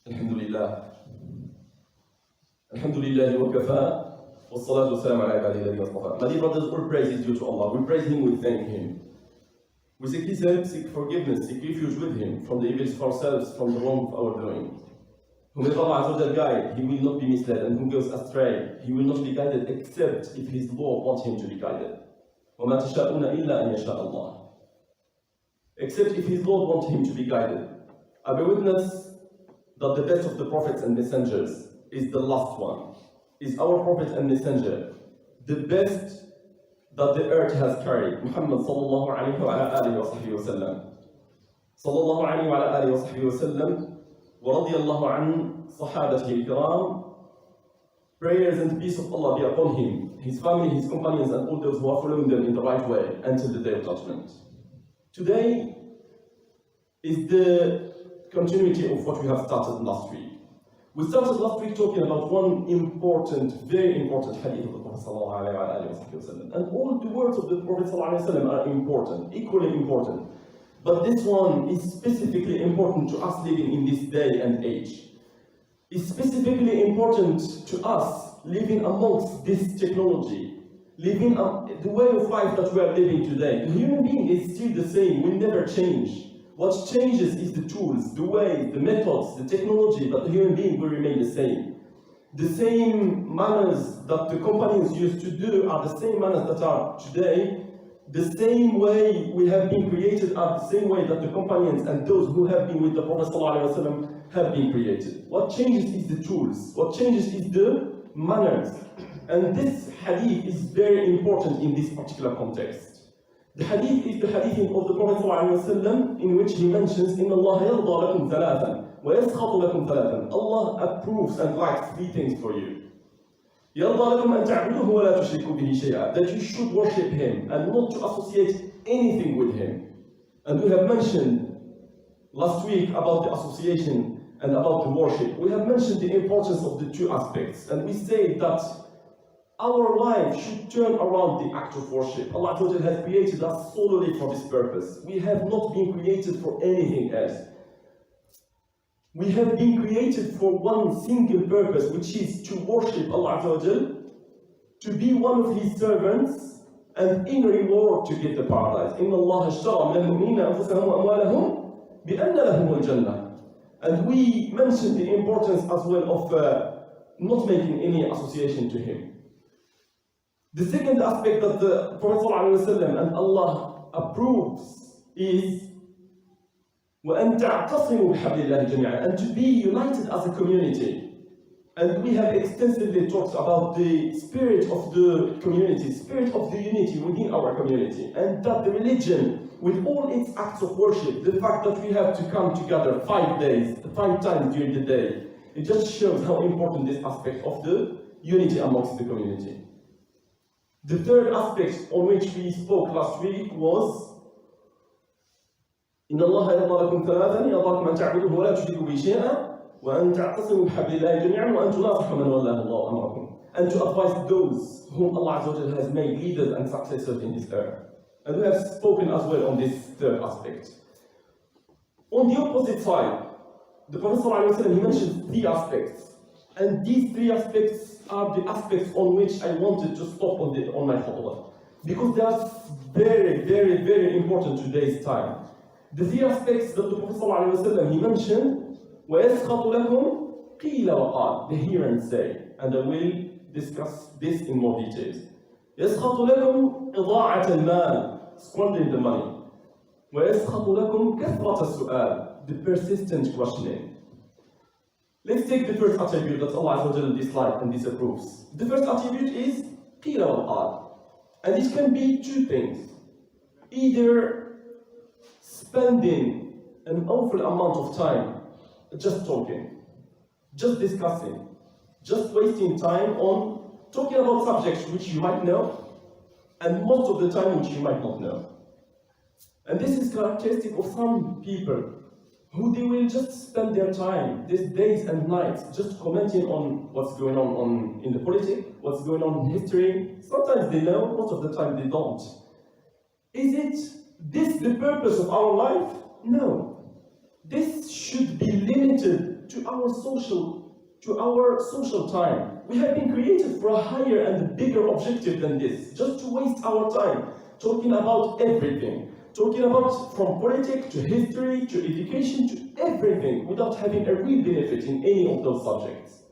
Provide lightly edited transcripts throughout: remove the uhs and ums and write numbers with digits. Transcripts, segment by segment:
الحمد لله وكفى والصلاة والسلام على عباده الذين اصطفى. My dear brothers, all praise is due to Allah. We praise Him, we thank Him. We seek His help, seek forgiveness, seek refuge with Him from the evils of ourselves, from the wrong of our doing. Whomever Allah Azza guide, he will not be misled, and who goes astray, he will not be guided except if his Lord wants him to be guided. وَمَا تَشَاءُونَ إِلَّا أَن يَشَاءَ اللَّهُ. Except if his Lord wants him to be guided. I bear witness that the best of the prophets and messengers is the last one, is our prophet and messenger, the best that the earth has carried, Muhammad sallallahu alayhi wa alihi wa sahbihi wa sallam. Sallallahu alayhi wa alihi wa sahbihi wa sallam. ورضي الله عن صحابته الكرام. Prayers and peace of Allah be upon him, his family, his companions, and all those who are following them in the right way until the day of judgment. Today is the continuity of what we have started last week. We started last week talking about one important, very important hadith of the Prophet ﷺ. And all the words of the Prophet ﷺ are important, equally important. But this one is specifically important to us living in this day and age. It's specifically important to us living amongst this technology, living the way of life that we are living today. The human being is still the same, will never change. What changes is the tools, the way, the methods, the technology, but the human being will remain the same. The same manners that the companions used to do are the same manners that are today. The same way we have been created are the same way that the companions and those who have been with the Prophet ﷺ have been created. What changes is the tools. What changes is the manners. And this hadith is very important in this particular context. The hadith is the hadith of the Prophet ﷺ in which he mentions, إِنَّ اللَّهَ يَرْضَى لَكُمْ ثَلَاثًا وَيَسْخَطُ لَكُمْ ثَلَاثًا. Allah approves and likes three things for you. يَرْضَى لَكُمْ أَن تَعْبُدُوهُ وَلَا تُشْرِكُوا بِهِ شَيْئًا. That you should worship Him and not to associate anything with Him. And we have mentioned last week about the association and about the worship. We have mentioned the importance of the two aspects. And we say that our life should turn around the act of worship. Allah has created us solely for this purpose. We have not been created for anything else. We have been created for one single purpose, which is to worship Allah to be one of His servants, and in reward to get the paradise. إِنَّ اللَّهَ اشْتَرَى مِنَ الْمُؤْمِنِينَ أَنفُسَهُمْ وَأَمْوَالَهُمْ بِأَنَّ لَهُمُ الْجَنَّةِ. And we mentioned the importance as well of not making any association to Him. The second aspect that the Prophet ﷺ and Allah approves is وَأَن تَعْتَصِمُوا بِحَبْلِ اللَّهِ جَمِيعًا, and to be united as a community. And we have extensively talked about the spirit of the community, spirit of the unity within our community, and that the religion, with all its acts of worship, the fact that we have to come together 5 days, 5 times during the day, it just shows how important this aspect of the unity amongst the community. The third aspect on which we spoke last week was إِنَّ اللَّهَ يَرْضَى لَكُمْ ثَلَاثًا يَرْضَاكُمْ أَن تَعْبُدُوهُ وَلَا تُشْرِكُوا بِهِ شَيْئًا وَأَن تَعْتَصِمُوا بِحَبْلِ اللَّهِ جَمِيعًا وَأَن تُنَاصِحُوا مَنْ وَلَّاهُ اللَّهُ أَمْرَكُمْ, and to advise those whom Allah has made leaders and successors in this earth. And we have spoken as well on this third aspect. On the opposite side, the Prophet ﷺ, he mentioned 3 aspects. And these 3 aspects are the aspects on which I wanted to stop on my khutbah, because they are very, very, very important today's time. The 3 aspects that the Prophet ﷺ, he mentioned, وَيَسْخَطُ لَكُمْ قِيلَ وَقَالَ, the hear and say, and I will discuss this in more details. يَسْخَطُ لَكُمْ إِضَاعَةَ الْمَالِ, squandering the money. وَيَسْخَطُ لَكُمْ كَثْرَةَ السُّؤَالِ, the persistent questioning. Let's take the first attribute that Allah dislikes and disapproves. The first attribute is قِيلَ وَقَالَ. And it can be 2 things. Either spending an awful amount of time just talking, just discussing, just wasting time on talking about subjects which you might know, and most of the time which you might not know. And this is characteristic of some people who they will just spend their time, these days and nights, just commenting on what's going on in the politics, what's going on in history. Sometimes they know, most of the time they don't. Is it this the purpose of our life? No. This should be limited to our social time. We have been created for a higher and bigger objective than this, just to waste our time talking about everything, talking about from politics to history to education to everything without having a real benefit in any of those subjects.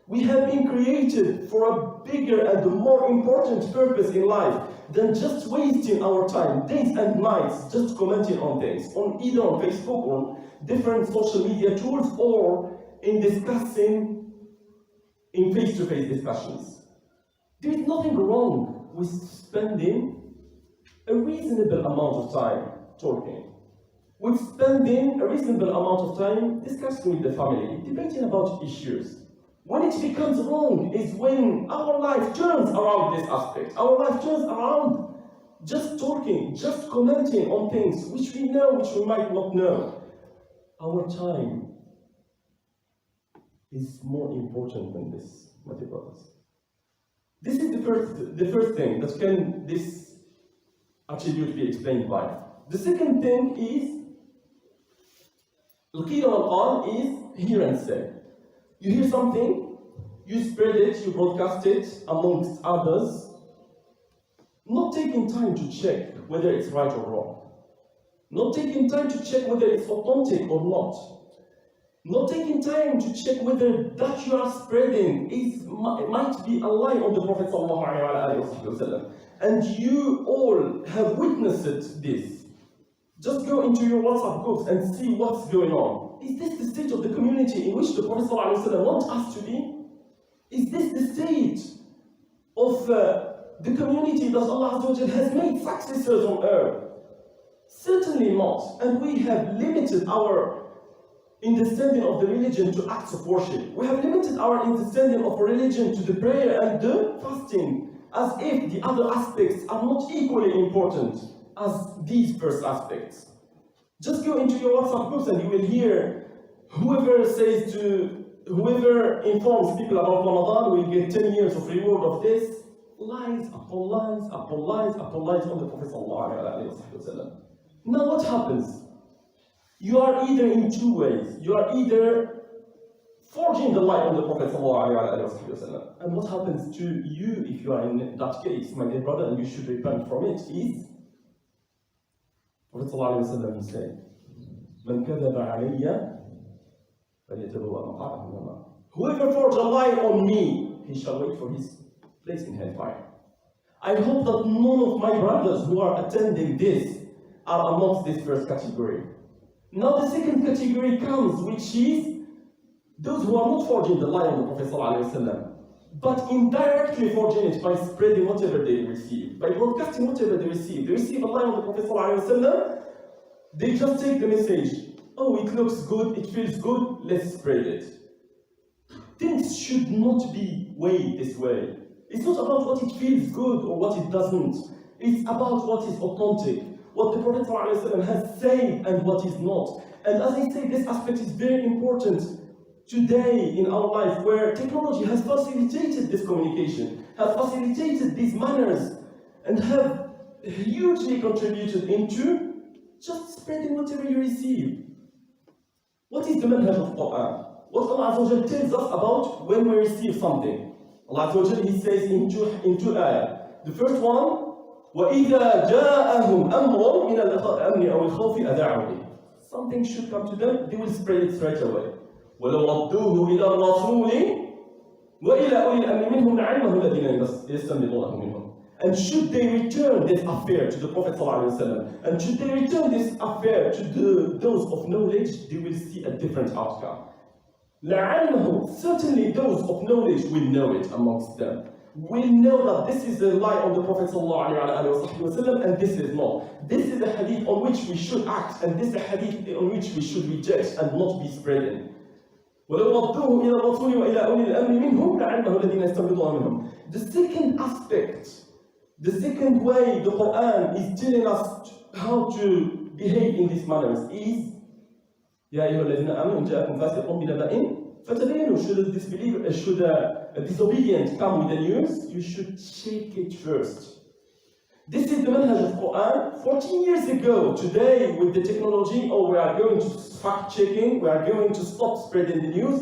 We have been created for a bigger and more important purpose in life than just wasting our time, days and nights, just commenting on things, either on Facebook or different social media tools, or in discussing in face-to-face discussions. There is nothing wrong with spending a reasonable amount of time talking, with spending a reasonable amount of time discussing with the family, debating about issues. When it becomes wrong is when our life turns around this aspect. Our life turns around just talking, just commenting on things which we know, which we might not know. Our time is more important than this, my dear brothers. This is the first thing that can this attribute be explained by. The second thing is, al-qila wal-qal is hear and say. You hear something, you spread it, you broadcast it amongst others, not taking time to check whether it's right or wrong. Not taking time to check whether it's authentic or not. Not taking time to check whether that you are spreading might be a lie on the Prophet ﷺ. And you all have witnessed this. Just go into your WhatsApp groups and see what's going on. Is this the state of the community in which the Prophet ﷺ wants us to be? Is this the state of the community that Allah Azza wa Jal has made successors on earth? Certainly not. And we have limited our understanding of the religion to acts of worship. We have limited our understanding of religion to the prayer and the fasting, as if the other aspects are not equally important as these first aspects. Just go into your WhatsApp groups and you will hear whoever informs people about Ramadan will get 10 years of reward of this. Lies upon lies upon lies upon lies on the Prophet ﷺ. Now what happens? You are either in two ways. You are either forging the lie on the Prophet ﷺ. And what happens to you if you are in that case, my dear brother, and you should repent from it, is Prophet ﷺ, he said, "Man kadhaba alayya falyatabawwa maq'adahu min an-nar." Whoever forged a lie on me, he shall wait for his place in hellfire. I hope that none of my brothers who are attending this are amongst this first category. Now the second category comes, which is those who are not forging the lie on the Prophet ﷺ, but indirectly forging it by spreading whatever they receive, by broadcasting whatever they receive. They receive a lie on the Prophet ﷺ, they just take the message, oh, it looks good, it feels good, let's spread it. Things should not be weighed this way. It's not about what it feels good or what it doesn't. It's about what is authentic, what the Prophet ﷺ has said and what is not. And as I say, this aspect is very important today in our life, where technology has facilitated this communication, has facilitated these manners, and have hugely contributed into just spreading whatever you receive. What is the manhaj of Quran? What Allah Azza wa Jal tells us about when we receive something. Allah Azza wa Jal, He says in two ayah. The first one, وَإِذَا جَاءَهُمْ أَمْرٌ مِنَ الْأَمْنِ أَوِ الْخَوْفِ أَذَاعُوا بِهِ. Something should come to them, they will spread it straight away. وَلَوْ رَدُّوهُ إِلَى الرَّسُولِ وَإِلَى أُولِي الْأَمْرِ مِنْهُمْ لَعَلِمَهُ الَّذِينَ يَسْتَنبِطُونَهُ مِنْهُمْ. And should they return this affair to the Prophet ﷺ, and should they return this affair to those of knowledge, they will see a different outcome. لَعَلِمَهُ, certainly those of knowledge will know it amongst them. Will know that this is a lie on the Prophet ﷺ, and this is not. This is a hadith on which we should act, and this is a hadith on which we should reject and not be spreading. وَلَوْ رَدُّوهُ إِلَى الرَّسُولِ وَإِلَى أُولِي الْأَمْرِ مِنْهُمْ لَعَلِمَهُ الَّذِينَ يَسْتَنبِطُونَهُ مِنْهُمْ. The second aspect, the second way the Quran is telling us how to behave in these manners is يَا أَيُّهَا الَّذِينَ آمَنُوا إِنْ جَاءَكُمْ فَاسِقٌ بِنَبَإٍ فَتَبَيَّنُوا. Should a disobedient come with the news, you should check it first. This is the manhaj of Quran 14 years ago. Today, with the technology, we are going to fact-checking, we are going to stop spreading the news.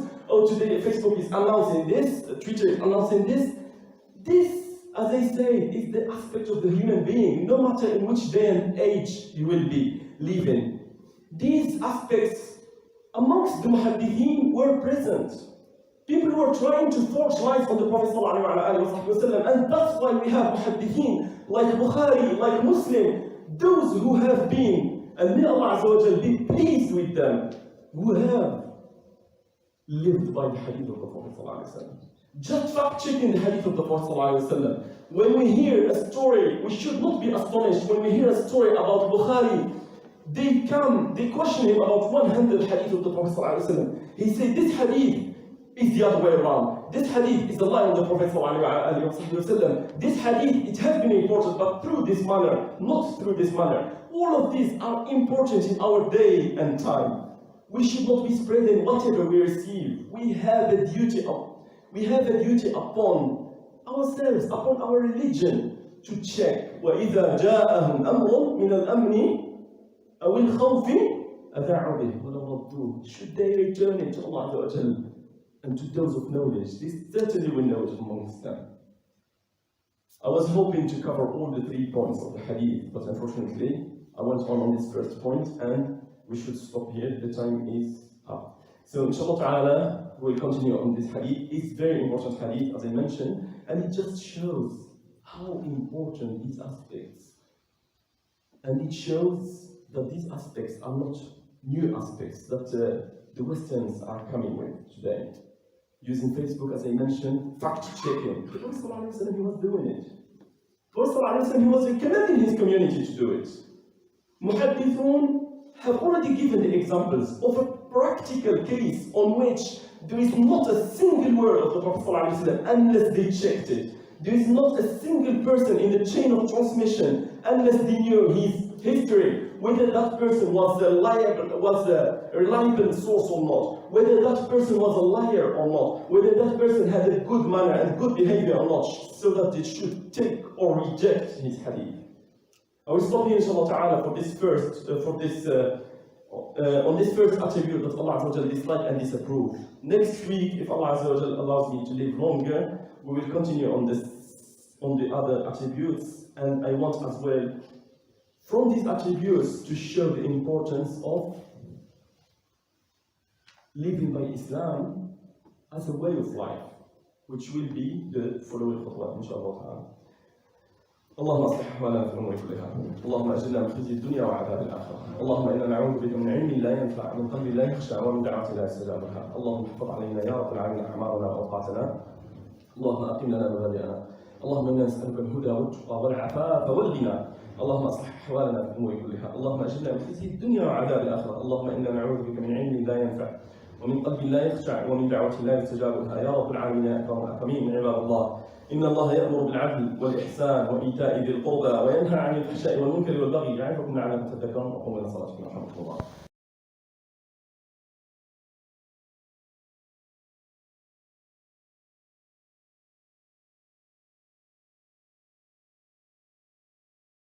Today Facebook is announcing this, Twitter is announcing this. This, as I say, is the aspect of the human being, no matter in which day and age you will be living. These aspects amongst the muhaddithin were present. People were trying to forge lines on the Prophet ﷺ, and that's why we have muhaddithin like Bukhari, like Muslim, those who have been, and may Allah Azza wa Jal be pleased with them, who have lived by the hadith of the Prophet ﷺ. Just fact-checking the hadith of the Prophet ﷺ. When we hear a story, we should not be astonished. When we hear a story about Bukhari, they question him about 100 hadith of the Prophet ﷺ. He said, this hadith is the other way around. This hadith is a lie on the Prophet ﷺ. This hadith, it has been important, but through this manner, not through this manner. All of these are important in our day and time. We should not be spreading whatever we receive. We have a duty upon ourselves, upon our religion, to check. وَإِذَا جَاءَهُمْ أَمْرٌ مِنَ الْأَمْنِ أَوِ الْخَوْفِ أَذَاعُوا بِهِ وَلَوْ رَدُّوهُ. Should they return it to Allah Azza wa Jal and to those of knowledge? This certainly will know it amongst them. I was hoping to cover all the 3 points of the hadith, but unfortunately, I went on this first point, and we should stop here. The time is up. So, inshallah ta'ala, we'll continue on this hadith. It's a very important hadith, as I mentioned, and it just shows how important these aspects. And it shows that these aspects are not new aspects that the Westerns are coming with today. Using Facebook, as I mentioned, fact-checking. The Prophet ﷺ, he was doing it. The Prophet ﷺ, he was recommending his community to do it. Muhaddithun have already given the examples of a practical case on which there is not a single word of the Prophet ﷺ unless they checked it. There is not a single person in the chain of transmission unless they knew his history, whether that person was a reliable source or not, whether that person was a liar or not, whether that person had a good manner and good behavior or not, so that they should take or reject his hadith. I will stop here, inshallah ta'ala, on this first attribute that Allah Azza wa Jal dislike and disapprove. Next week, if Allah Azza wa Jal allows me to live longer, we will continue on the other attributes, and I want as well, from these attributes, to show the importance of living by Islam as a way of life, which will be the following khutbah, inshallah ta'ala. اللهم اصلح احوالنا في الامور كلها، اللهم اجرنا من خزي الدنيا وعذاب الاخره، اللهم انا نعوذ بك من علم لا ينفع، من قلب لا يخشع، ومن دعوه لا يستجاب لها، اللهم احفظ علينا يا رب العالمين اعمارنا واوقاتنا، اللهم اقم لنا مبادئنا، اللهم انا نسالك الهدى والتقى والعفاف والغنى، اللهم اصلح احوالنا في الامور كلها، اللهم اجرنا من خزي الدنيا وعذاب الاخره، اللهم انا نعوذ بك من علم لا ينفع، ومن قلب لا يخشع، ومن دعوه لا يستجاب لها، يا رب العالمين يا اكرم الاكرمين. عباد الله، إن الله يأمر بالعدل والإحسان وإيتاء ذي القربى وينهى عن الفحشاء والمنكر والبغي يعظكم لعلكم تذكرون. وقوموا إلى صلاتكم يرحمكم الله.